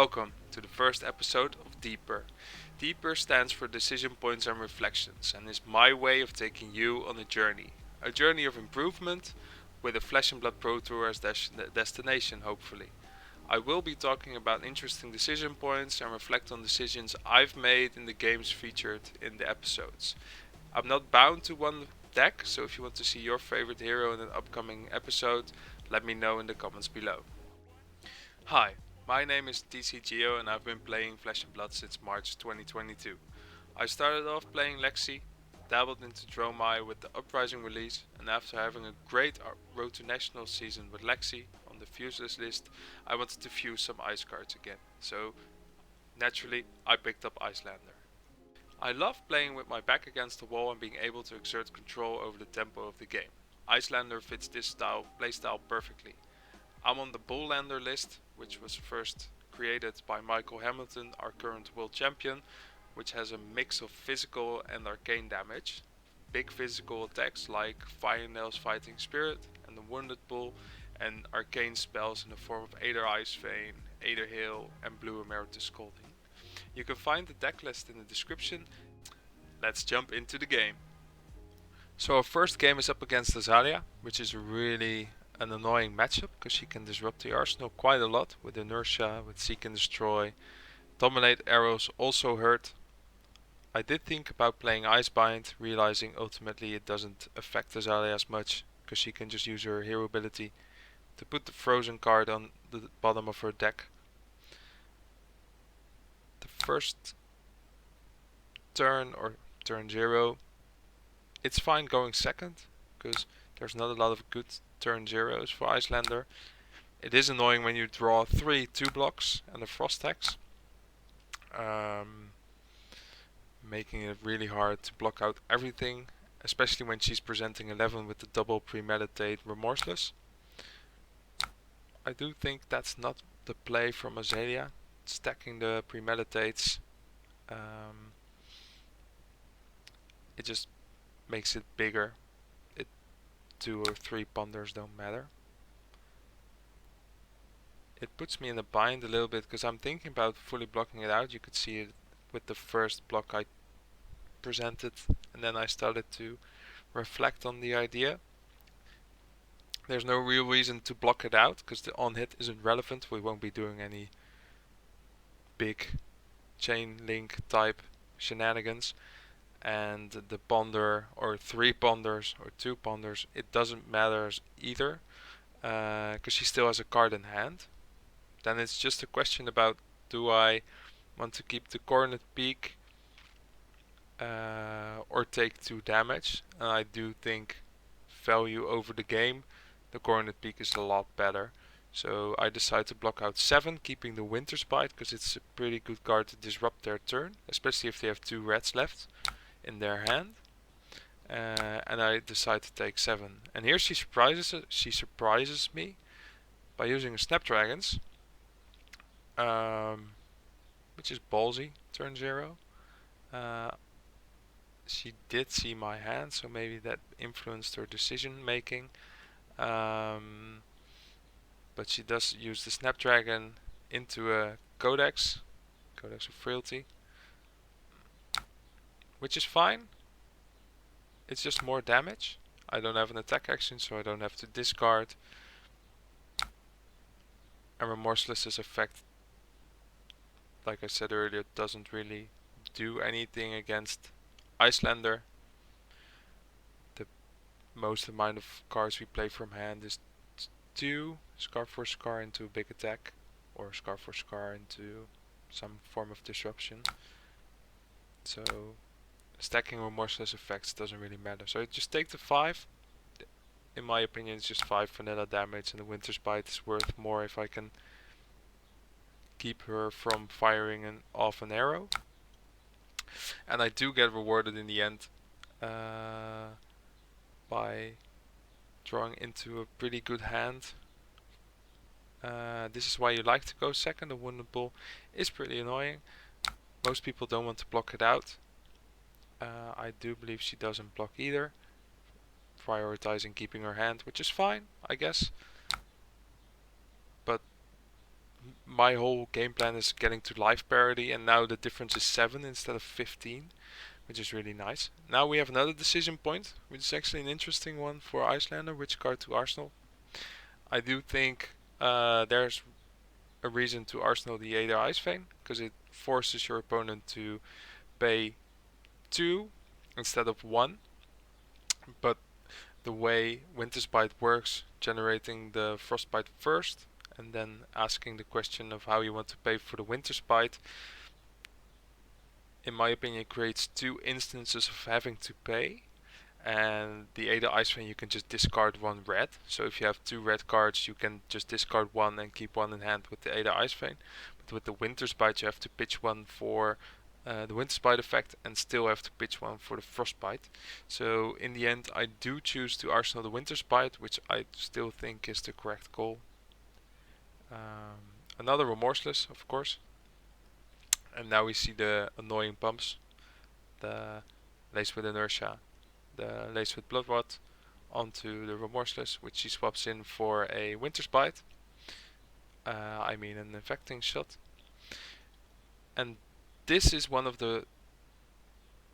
Welcome to the first episode of Deeper. Deeper stands for Decision Points and Reflections and is my way of taking you on a journey of improvement with a Flesh and Blood Pro Tour as destination, hopefully. I will be talking about interesting decision points and reflect on decisions I've made in the games featured in the episodes. I'm not bound to one deck, so if you want to see your favorite hero in an upcoming episode, let me know in the comments below. Hi, my name is TCGeo and I've been playing Flesh and Blood since March 2022. I started off playing Lexi, dabbled into Dromai with the Uprising release, and after having a great Road to National season with Lexi on the fuseless list, I wanted to fuse some ice cards again, so naturally I picked up Icelander. I love playing with my back against the wall and being able to exert control over the tempo of the game. Icelander fits this playstyle perfectly. I'm on the Bulllander list, which was first created by Michael Hamilton, our current world champion, which has a mix of physical and arcane damage. Big physical attacks like Fire Nails Fighting Spirit and the Wounded Bull, and arcane spells in the form of Aether Ice Vein, Aether Hail, and Blue Emeritus Scalding. You can find the deck list in the description. Let's jump into the game. So our first game is up against Azalea, which is really an annoying matchup because she can disrupt the arsenal quite a lot with inertia, with seek and destroy. Dominate arrows also hurt. I did think about playing Icebind, realizing ultimately it doesn't affect Azalea as much because she can just use her hero ability to put the frozen card on the bottom of her deck. The first turn, or turn 0, it's fine going second because there's not a lot of good turn 0s for Icelander. It is annoying when you draw 3 2-blocks and a frost hex, making it really hard to block out everything, especially when she's presenting 11 with the double premeditate remorseless. I do think that's not the play from Azalea, stacking the premeditates. It just makes it bigger. 2 or 3 ponders don't matter. It puts me in a bind a little bit because I'm thinking about fully blocking it out. You could see it with the first block I presented, and then I started to reflect on the idea. There's no real reason to block it out because the on hit isn't relevant. We won't be doing any big chain link type shenanigans, and the ponder or 3 ponders or 2 ponders, it doesn't matter either because she still has a card in hand. Then it's just a question about, do I want to keep the Coronet Peak or take 2 damage? And I do think value over the game, the Coronet Peak is a lot better. So I decide to block out 7, keeping the Winter's Bite because it's a pretty good card to disrupt their turn, especially if they have 2 reds left in their hand. And I decide to take 7. And here she surprises me by using a Snapdragons, which is ballsy, turn 0. She did see my hand, so maybe that influenced her decision making. But she does use the Snapdragon into a Codex of Frailty, which is fine. It's just more damage. I don't have an attack action, so I don't have to discard. And Remorseless's effect, like I said earlier, doesn't really do anything against Icelander. The most amount of cards we play from hand is 2 Scar for Scar into a big attack, or Scar for Scar into some form of disruption. So stacking Remorseless effects doesn't really matter. So I just take the 5. In my opinion, it's just 5 vanilla damage, and the Winter's Bite is worth more if I can keep her from firing off an arrow. And I do get rewarded in the end by drawing into a pretty good hand. This is why you like to go second. The Wounded Bull is pretty annoying. Most people don't want to block it out. I do believe she doesn't block either, prioritizing keeping her hand, which is fine, I guess. But my whole game plan is getting to life parity, and now the difference is 7 instead of 15, which is really nice. Now we have another decision point, which is actually an interesting one for Icelander, which card to Arsenal. I do think there's a reason to Arsenal the Aether Ice Vein, because it forces your opponent to pay 2 instead of 1, but the way Winter's Bite works, generating the Frostbite first, and then asking the question of how you want to pay for the Winter's Bite, in my opinion, creates 2 instances of having to pay. And the Ada Ice Vein, you can just discard 1 red. So if you have 2 red cards, you can just discard 1 and keep 1 in hand with the Ada Ice Vein. But with the Winter's Bite, you have to pitch 1 for the Winter's Bite effect and still have to pitch 1 for the Frostbite. So in the end, I do choose to Arsenal the Winter's Bite, which I still think is the correct call. Another Remorseless, of course. And now we see the annoying pumps. The Lace with Inertia, the Lace with Bloodrot, onto the Remorseless, which she swaps in for a Winter's Bite. I mean an Infecting Shot. And this is one of the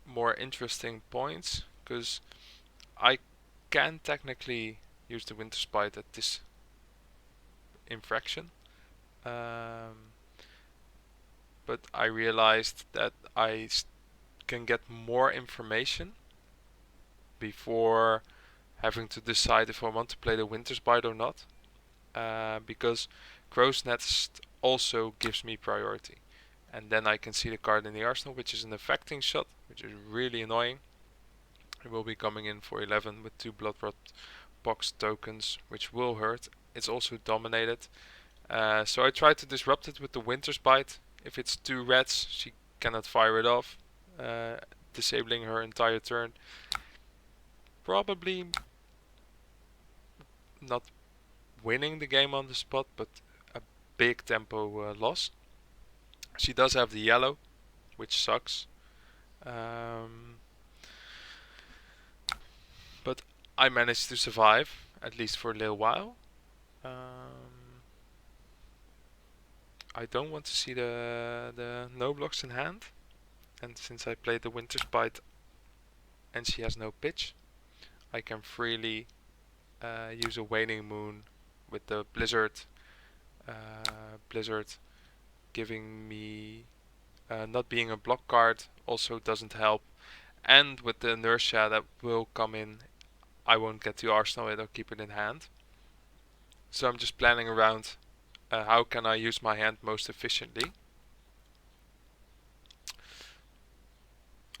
more interesting points, because I can technically use the Winter's Bite at this infraction. But I realized that I can get more information before having to decide if I want to play the Winter's Bite or not, because Crow's Nest also gives me priority. And then I can see the card in the arsenal, which is an Affecting Shot, which is really annoying. It will be coming in for 11 with 2 Bloodrot box tokens, which will hurt. It's also dominated. So I tried to disrupt it with the Winter's Bite. If it's 2 reds, she cannot fire it off, disabling her entire turn. Probably not winning the game on the spot, but a big tempo loss. She does have the yellow, which sucks. But I managed to survive, at least for a little while. I don't want to see the no blocks in hand. And since I played the Winter's Bite and she has no pitch, I can freely use a Waning Moon with the Blizzard. Blizzard giving me not being a block card also doesn't help. And with the inertia that will come in, I won't get to arsenal it or keep it in hand. So I'm just planning around how can I use my hand most efficiently.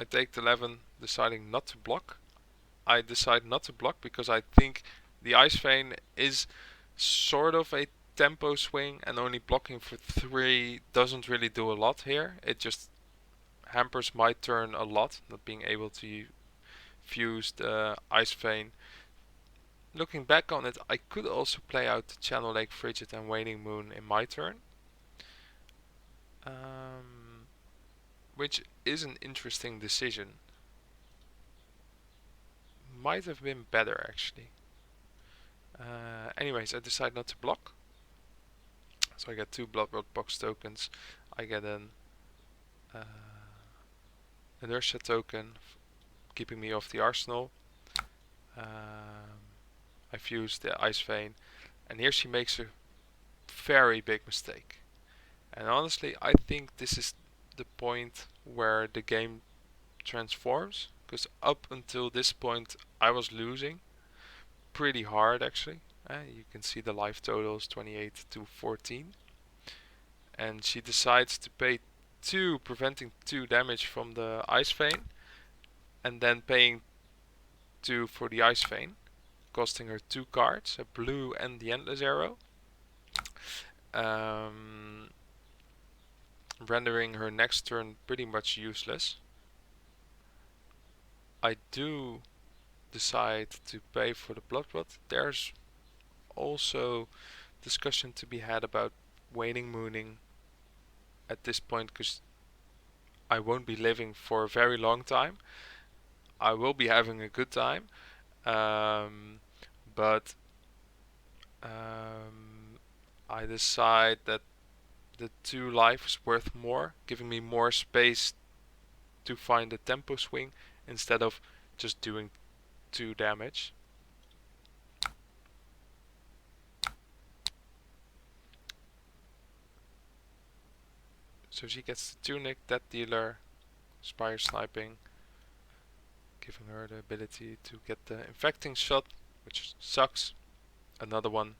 I take the 11, deciding not to block. I decide not to block because I think the Ice Vein is sort of a tempo swing, and only blocking for 3 doesn't really do a lot here. It just hampers my turn a lot, not being able to fuse the Ice Vein. Looking back on it, I could also play out the Channel Lake Frigid and Waning Moon in my turn, which is an interesting decision. Might have been better actually. Anyways, I decide not to block. So I get 2 Bloodrot box tokens. I get an inertia token, keeping me off the arsenal. I fuse the Ice Vein, and here she makes a very big mistake. And honestly, I think this is the point where the game transforms, because up until this point I was losing pretty hard actually. You can see the life totals 28 to 14. And she decides to pay 2, preventing 2 damage from the Ice Vein, and then paying 2 for the Ice Vein, costing her 2 cards, a blue and the Endless Arrow, rendering her next turn pretty much useless. I do decide to pay for the Bloodrot. There's also discussion to be had about Waning Mooning at this point, because I won't be living for a very long time. I will be having a good time, but I decide that the 2 life is worth more, giving me more space to find a tempo swing instead of just doing 2 damage. So she gets the tunic, that dealer, Spire Sniping, giving her the ability to get the infecting shot, which sucks. Another one,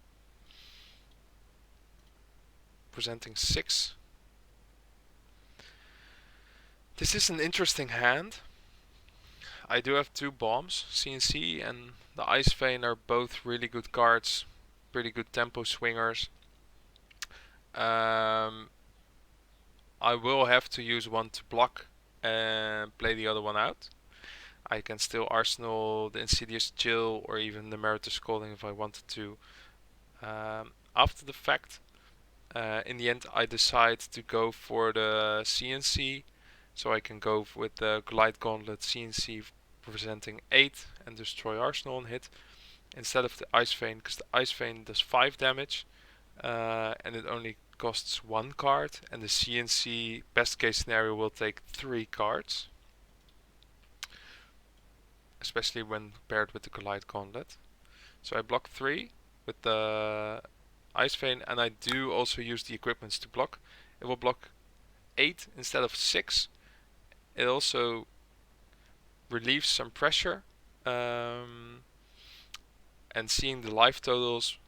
presenting 6. This is an interesting hand. I do have 2 bombs, CNC and the Ice Vein are both really good cards, pretty good tempo swingers. I will have to use one to block and play the other one out. I can still arsenal the Insidious Chill or even the Meritus Scolding if I wanted to. After the fact, in the end I decide to go for the CNC, so I can go with the Glide Gauntlet CNC presenting 8 and destroy Arsenal on hit, instead of the Ice Vein, because the Ice Vein does 5 damage and it only costs 1 card, and the CNC best case scenario will take 3 cards, especially when paired with the Glide Gauntlet. So I block 3 with the Ice Vein, and I do also use the equipments to block. It will block 8 instead of 6. It also relieves some pressure. And seeing the life totals,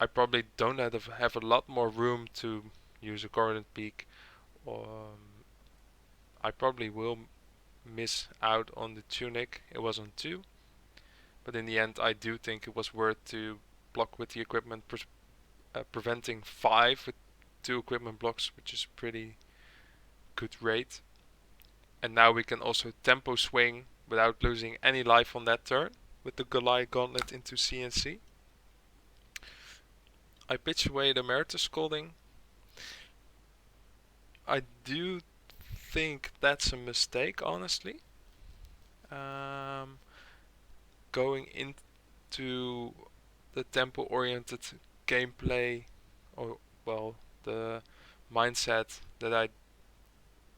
I probably don't have a lot more room to use a Coordinate Peak. I probably will miss out on the tunic. It was on 2. But in the end, I do think it was worth to block with the equipment, preventing 5 with 2 equipment blocks, which is a pretty good rate. And now we can also tempo swing without losing any life on that turn with the Goliath Gauntlet into CNC. I pitch away the Meritus Scolding. I do think that's a mistake, honestly. Going into the tempo-oriented gameplay, or well, the mindset that I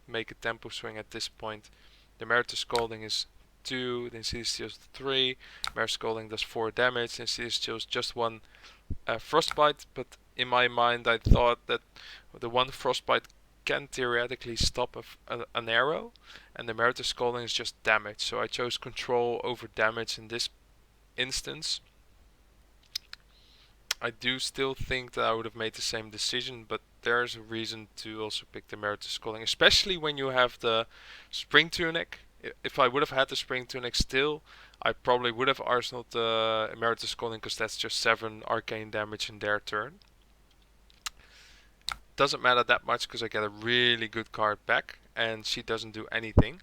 make a tempo swing at this point. The Meritus Scolding is 2, the Insidious Chill is 3, Meritus Scolding does 4 damage, the Insidious Chill is just 1 Frostbite, but in my mind I thought that the 1 Frostbite can theoretically stop an arrow, and the Meritus Scolding is just damage, so I chose control over damage in this instance. I do still think that I would have made the same decision, but there's a reason to also pick the Meritus Scolding, especially when you have the Spring Tunic. If I would have had the Spring Tunic still, I probably would have arsenaled the Meritus Scolding, because that's just 7 arcane damage in their turn. Doesn't matter that much because I get a really good card back and she doesn't do anything.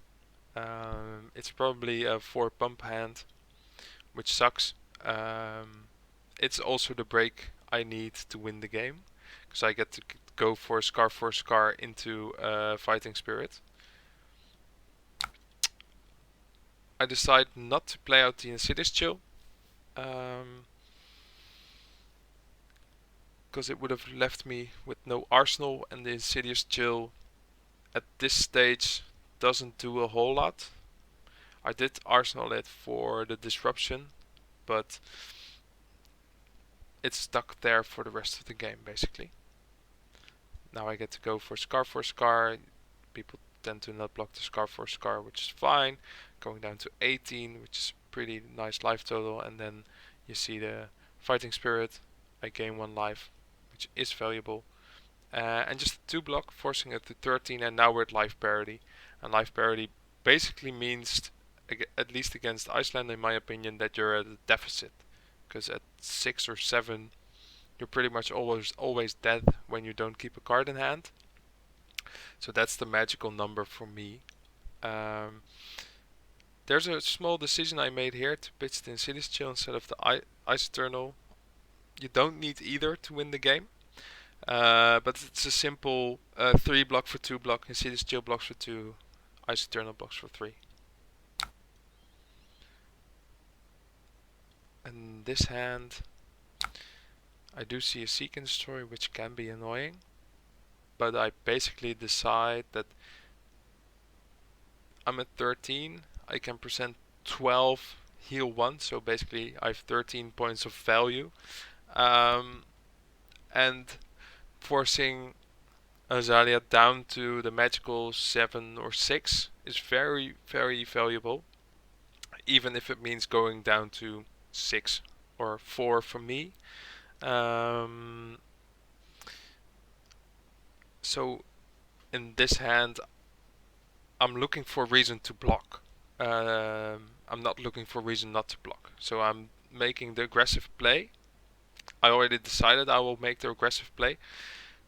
It's probably a 4 pump hand, which sucks. It's also the break I need to win the game, because I get to go for Scar into Fighting Spirit. I decide not to play out the Insidious Chill, because it would have left me with no arsenal, and the Insidious Chill at this stage doesn't do a whole lot. I did arsenal it for the disruption, but it's stuck there for the rest of the game basically. Now I get to go for Scar. People tend to not block the Scar, which is fine. Going down to 18, which is pretty nice life total, and then you see the Fighting Spirit. I gain 1 life, which is valuable. And just 2 block, forcing it to 13, and now we're at life parity. And life parity basically means, at least against Iceland in my opinion, that you're at a deficit. Because at 6 or 7, you're pretty much always dead when you don't keep a card in hand. So that's the magical number for me. There's a small decision I made here to pitch the Insidious Chill instead of the Ice Eternal. You don't need either to win the game. But it's a simple 3 block for 2 block, Insidious Chill blocks for 2, Ice Eternal blocks for 3. And this hand, I do see a Seek and Destroy, which can be annoying. but I basically decide that I'm at 13. I can present 12, heal 1, so basically I have 13 points of value. And forcing Azalea down to the magical 7 or 6 is very, very valuable, even if it means going down to 6 or 4 for me. So in this hand, I'm looking for a reason to block. I'm not looking for a reason not to block. So I'm making the aggressive play. I already decided I will make the aggressive play.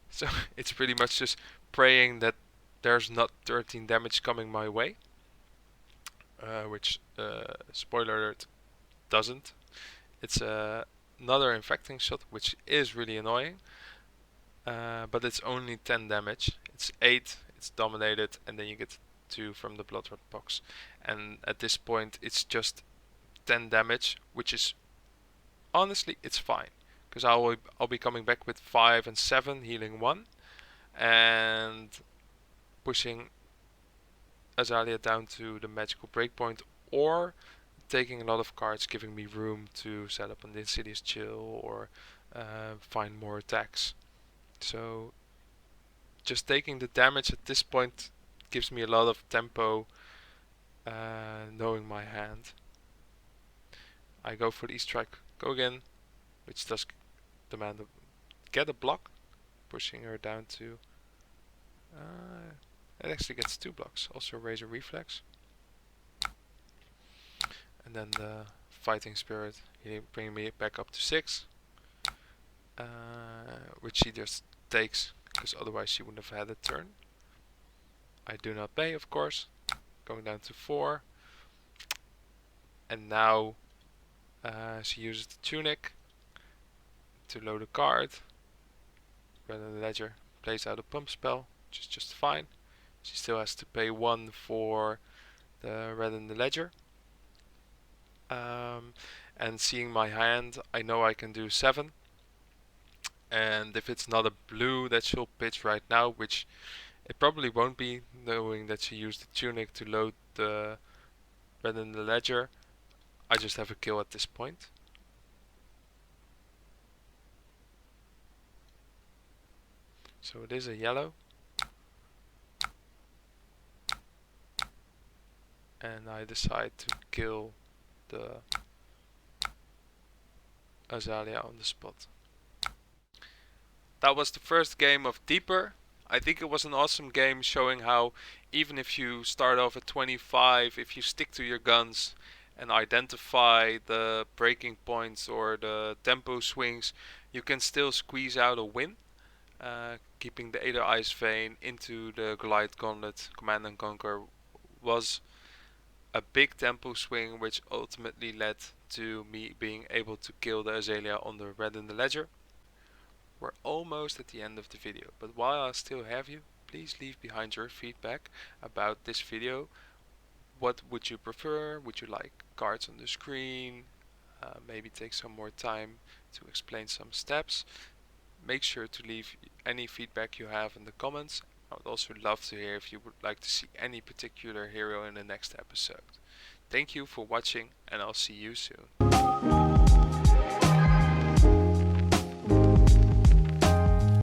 So it's pretty much just praying that there's not 13 damage coming my way. Which, spoiler alert, doesn't. It's another infecting shot, which is really annoying. But it's only 10 damage. It's 8, it's dominated, and then you get 2 from the Blood Red box. And at this point, it's just 10 damage, which is honestly, it's fine. Because I'll be coming back with 5 and 7, healing 1, and pushing Azalea down to the magical breakpoint, or taking a lot of cards, giving me room to set up an Insidious Chill or find more attacks. So just taking the damage at this point gives me a lot of tempo, knowing my hand. I go for the E-Strike, go again, which does demand get a block, pushing her down to... it actually gets 2 blocks, also Razor Reflex. And then the Fighting Spirit, bringing me back up to 6, which she just takes, because otherwise she wouldn't have had a turn. I do not pay, of course, going down to 4. And now she uses the Tunic to load a card. Red in the Ledger plays out a pump spell, which is just fine. She still has to pay 1 for the Red in the Ledger. And seeing my hand, I know I can do 7. And if it's not a blue that she'll pitch right now, which it probably won't be, knowing that she used the Tunic to load the Red in the Ledger, I just have a kill at this point. So it is a yellow. And I decide to kill the Azalea on the spot. That was the first game of Deeper. I think it was an awesome game, showing how even if you start off at 25, if you stick to your guns and identify the breaking points or the tempo swings, you can still squeeze out a win. Keeping the Aether Ice Vein into the Goliath Gauntlet Command and Conquer was a big tempo swing, which ultimately led to me being able to kill the Azalea on the Red in the Ledger. We're almost at the end of the video, but while I still have you, please leave behind your feedback about this video. What would you prefer? Would you like cards on the screen? Maybe take some more time to explain some steps. Make sure to leave any feedback you have in the comments. I would also love to hear if you would like to see any particular hero in the next episode. Thank you for watching, and I'll see you soon.